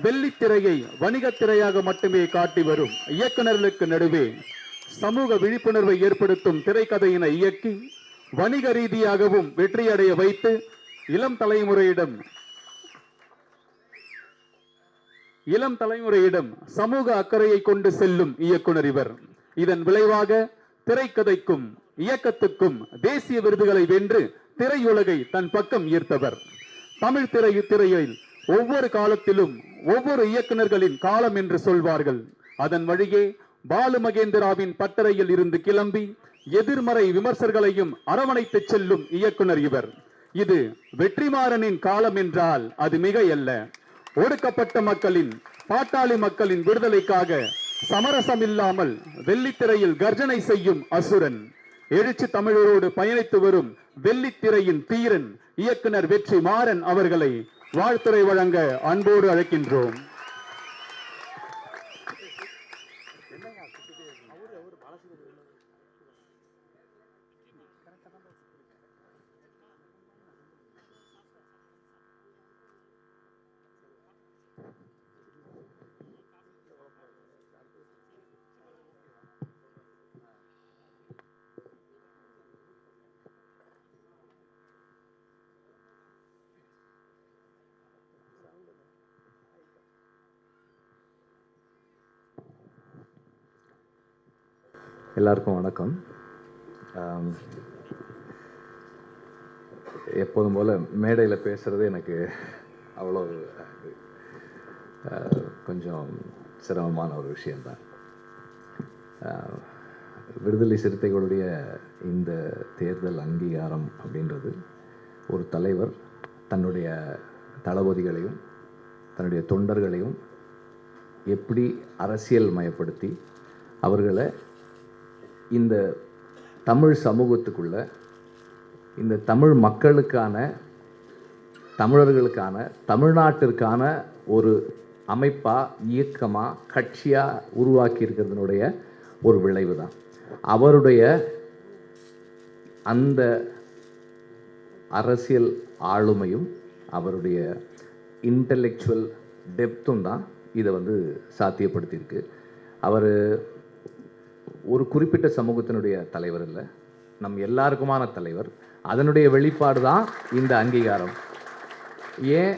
வெள்ளித்திரையை வணிகத்திரையாக மட்டுமே காட்டி வரும் இயக்குநர்களுக்கு நடுவே சமூக விழிப்புணர்வை ஏற்படுத்தும் திரைக்கதையினை இயக்கி வணிக ரீதியாகவும் வெற்றியடைய வைத்து இளம் தலைமுறையிடம் சமூக அக்கறையை கொண்டு செல்லும் இயக்குனர் இவர். இதன் விளைவாக திரைக்கதைக்கும் இயக்கத்துக்கும் தேசிய விருதுகளை வென்று திரையுலகை தன் பக்கம் ஈர்த்தவர். தமிழ் திரையில் ஒவ்வொரு காலத்திலும் ஒவ்வொரு இயக்குநர்களின் காலம் என்று சொல்வார்கள். அதன் வழியே பாலு மகேந்திராவின் பட்டறையில் இருந்து கிளம்பி எதிர்மறை விமர்சகர்களையும் அரவணைத்து செல்லும் இயக்குனர் இவர். இது வெற்றிமாறனின் காலம் என்றால் அது மிகையல்ல. ஒடுக்கப்பட்ட மக்களின், பாட்டாளி மக்களின் விடுதலைக்காக சமரசமில்லாமல் வெள்ளித்திரையில் கர்ஜனை செய்யும் அசுரன், எழுச்சி தமிழரோடு பயணித்து வரும் வெள்ளித்திரையின் தீரன் இயக்குனர் வெற்றிமாறன் அவர்களை வாழ்த்துரை வழங்க அன்போடு அழைக்கின்றோம். எல்லாருக்கும் வணக்கம். எப்போதும் போல் மேடையில் பேசுகிறது எனக்கு அவ்வளோ கொஞ்சம் சிரமமான ஒரு விஷயந்தான். விடுதலை சிறுத்தைகளுடைய இந்த தேர்தல் அங்கீகாரம் அப்படின்றது ஒரு தலைவர் தன்னுடைய தளபதிகளையும் தன்னுடைய தொண்டர்களையும் எப்படி அரசியல் மயப்படுத்தி அவர்களை இந்த தமிழ் சமூகத்துக்குள்ள, இந்த தமிழ் மக்களுக்கான, தமிழர்களுக்கான, தமிழ்நாட்டிற்கான ஒரு அமைப்பாக, இயக்கமாக, கட்சியாக உருவாக்கி இருக்கிறதுனுடைய ஒரு விளைவு தான். அவருடைய அந்த அரசியல் ஆளுமையும் அவருடைய இன்டலெக்சுவல் டெப்த்தும் தான் இதை சாத்தியப்படுத்தியிருக்கு. அவர் ஒரு குறிப்பிட்ட சமூகத்தினுடைய தலைவர் இல்லை, நம் எல்லாருக்குமான தலைவர். அதனுடைய வெளிப்பாடு தான் இந்த அங்கீகாரம். ஏன்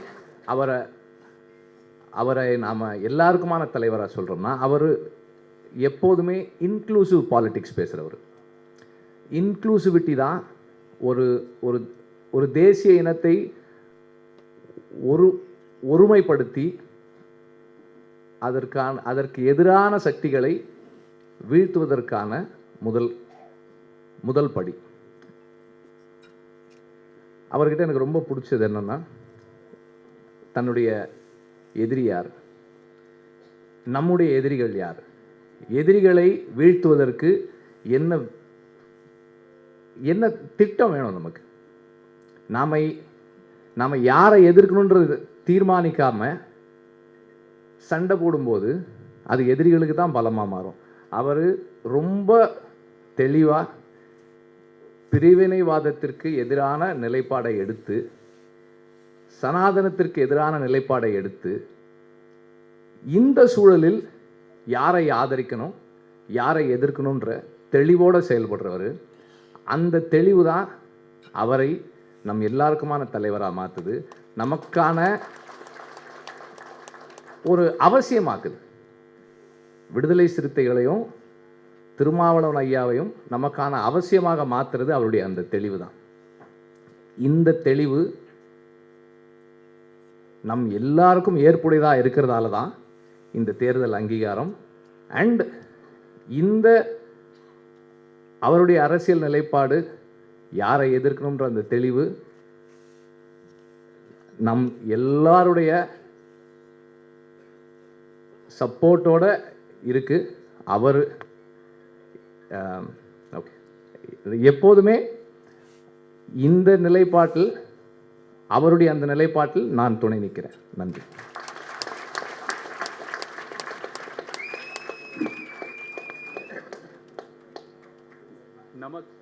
அவரை நாம் எல்லாருக்குமான தலைவராக சொல்கிறோம்னா, அவர் எப்போதுமே இன்க்ளூசிவ் பாலிடிக்ஸ் பேசுகிறவர். இன்க்ளூசிவிட்டி தான் ஒரு ஒரு ஒரு தேசிய இனத்தை ஒருமைப்படுத்தி அதற்கு எதிரான சக்திகளை வீழ்த்துவதற்கான முதல் படி. அவர்கிட்ட எனக்கு ரொம்ப பிடிச்சது என்னன்னா, தன்னுடைய எதிரி யார், நம்முடைய எதிரிகள் யார், எதிரிகளை வீழ்த்துவதற்கு என்ன திட்டம் வேணும் நமக்கு, நாம யாரை எதிர்க்கணுன்றது தீர்மானிக்காம சண்டை போடும்போது அது எதிரிகளுக்கு தான் பலமாக மாறும். அவர் ரொம்ப தெளிவாக பிரிவினைவாதத்திற்கு எதிரான நிலைப்பாடை எடுத்து, சனாதனத்திற்கு எதிரான நிலைப்பாடை எடுத்து, இந்த சூழலில் யாரை ஆதரிக்கணும் யாரை எதிர்க்கணுன்ற தெளிவோடு செயல்படுறவர். அந்த தெளிவு தான் அவரை நம் எல்லாருக்குமான தலைவராக மாற்றுது, நமக்கான ஒரு அவசியமாக்குது. விடுதலை சிறுத்தைகளையும் திருமாவளவன் ஐயாவையும் நமக்கான அவசியமாக மாற்றுறது அவருடைய அந்த தெளிவு தான். இந்த தெளிவு நம் எல்லாருக்கும் ஏற்புடையதாக இருக்கிறதால தான் இந்த தேர்தல் அங்கீகாரம் அண்ட் இந்த அவருடைய அரசியல் நிலைப்பாடு, யாரை எதிர்க்கணுன்ற அந்த தெளிவு நம் எல்லாருடைய சப்போர்ட்டோட இருக்கு. அவர் ஓகே, எப்போதுமே இந்த நிலைப்பாட்டில், அவருடைய அந்த நிலைப்பாட்டில் நான் துணை நிற்கிறேன். நன்றி. நமக்கு